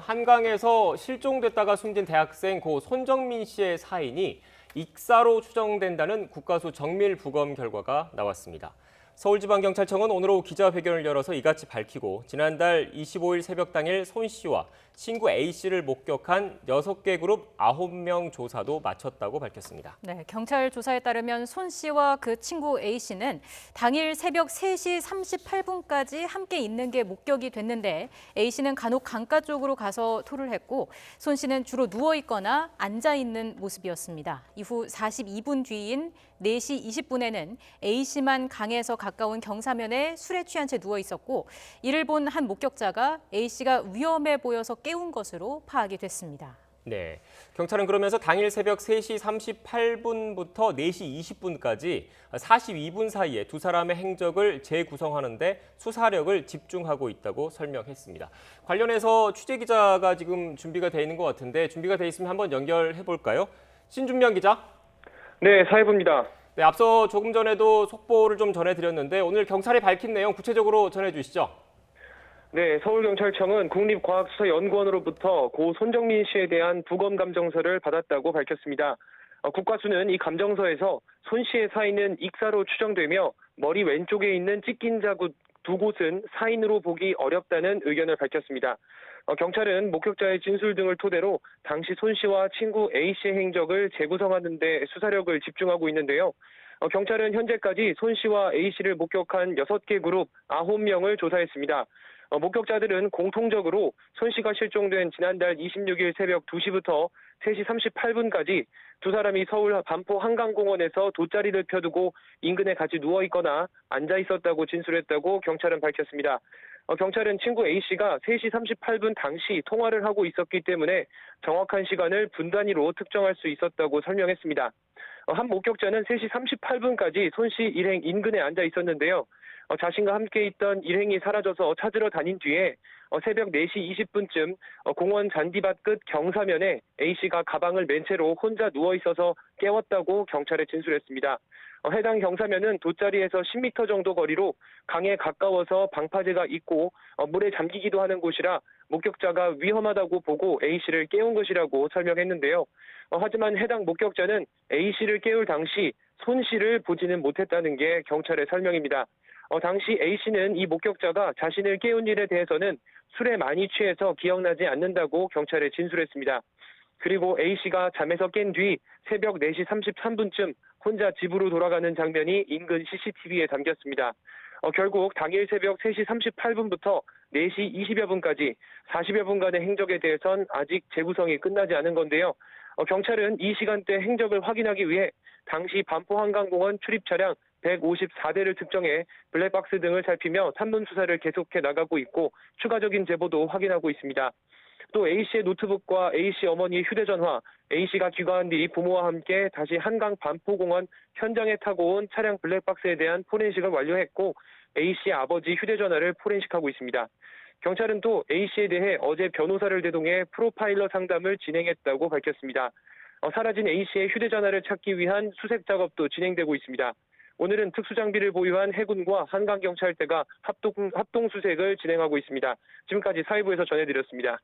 한강에서 실종됐다가 숨진 대학생 고 손정민 씨의 사인이 익사로 추정된다는 국가수 정밀부검 결과가 나왔습니다. 서울지방경찰청은 오늘 오후 기자회견을 열어서 이같이 밝히고 지난달 25일 새벽 당일 손 씨와 친구 A 씨를 목격한 6개 그룹 9명 조사도 마쳤다고 밝혔습니다. 네, 경찰 조사에 따르면 손 씨와 그 친구 A 씨는 당일 새벽 3시 38분까지 함께 있는 게 목격이 됐는데 A 씨는 간혹 강가 쪽으로 가서 토를 했고 손 씨는 주로 누워 있거나 앉아 있는 모습이었습니다. 이후 42분 뒤인 4시 20분에는 A 씨만 강에서 가까운 경사면에 술에 취한 채 누워 있었고 이를 본 한 목격자가 A 씨가 위험해 보여서 깨운 것으로 파악이 됐습니다. 네, 경찰은 그러면서 당일 새벽 3시 38분부터 4시 20분까지 42분 사이에 두 사람의 행적을 재구성하는 데 수사력을 집중하고 있다고 설명했습니다. 관련해서 취재기자가 지금 준비가 돼 있는 것 같은데 준비가 돼 있으면 한번 연결해 볼까요? 신준명 기자. 네, 사회부입니다. 네, 앞서 조금 전에도 속보를 좀 전해드렸는데 오늘 경찰이 밝힌 내용 구체적으로 전해주시죠. 네, 서울경찰청은 국립과학수사연구원으로부터 고 손정민 씨에 대한 부검감정서를 받았다고 밝혔습니다. 국과수는 이 감정서에서 손 씨의 사인은 익사로 추정되며 머리 왼쪽에 있는 찢긴 자국 두 곳은 사인으로 보기 어렵다는 의견을 밝혔습니다. 경찰은 목격자의 진술 등을 토대로 당시 손 씨와 친구 A 씨의 행적을 재구성하는 데 수사력을 집중하고 있는데요. 경찰은 현재까지 손 씨와 A 씨를 목격한 6개 그룹 9명을 조사했습니다. 목격자들은 공통적으로 손 씨가 실종된 지난달 26일 새벽 2시부터 3시 38분까지 두 사람이 서울 반포 한강공원에서 돗자리를 펴두고 인근에 같이 누워 있거나 앉아 있었다고 진술했다고 경찰은 밝혔습니다. 경찰은 친구 A 씨가 3시 38분 당시 통화를 하고 있었기 때문에 정확한 시간을 분 단위로 특정할 수 있었다고 설명했습니다. 한 목격자는 3시 38분까지 손 씨 일행 인근에 앉아 있었는데요. 자신과 함께 있던 일행이 사라져서 찾으러 다닌 뒤에 새벽 4시 20분쯤 공원 잔디밭 끝 경사면에 A씨가 가방을 맨 채로 혼자 누워 있어서 깨웠다고 경찰에 진술했습니다. 해당 경사면은 돗자리에서 10m 정도 거리로 강에 가까워서 방파제가 있고 물에 잠기기도 하는 곳이라 목격자가 위험하다고 보고 A씨를 깨운 것이라고 설명했는데요. 하지만 해당 목격자는 A씨를 깨울 당시 손 씨를 보지는 못했다는 게 경찰의 설명입니다. 당시 A씨는 이 목격자가 자신을 깨운 일에 대해서는 술에 많이 취해서 기억나지 않는다고 경찰에 진술했습니다. 그리고 A씨가 잠에서 깬 뒤 새벽 4시 33분쯤 혼자 집으로 돌아가는 장면이 인근 CCTV에 담겼습니다. 결국 당일 새벽 3시 38분부터 4시 20여 분까지 40여 분간의 행적에 대해선 아직 재구성이 끝나지 않은 건데요. 경찰은 이 시간대 행적을 확인하기 위해 당시 반포 한강공원 출입 차량 154대를 특정해 블랙박스 등을 살피며 탐문 수사를 계속해 나가고 있고 추가적인 제보도 확인하고 있습니다. 또 A씨의 노트북과 A씨 어머니의 휴대전화, A씨가 귀가한 뒤 부모와 함께 다시 한강 반포공원 현장에 타고 온 차량 블랙박스에 대한 포렌식을 완료했고 A씨 아버지 휴대전화를 포렌식하고 있습니다. 경찰은 또 A씨에 대해 어제 변호사를 대동해 프로파일러 상담을 진행했다고 밝혔습니다. 사라진 A씨의 휴대전화를 찾기 위한 수색 작업도 진행되고 있습니다. 오늘은 특수장비를 보유한 해군과 한강경찰대가 합동 수색을 진행하고 있습니다. 지금까지 사회부에서 전해드렸습니다.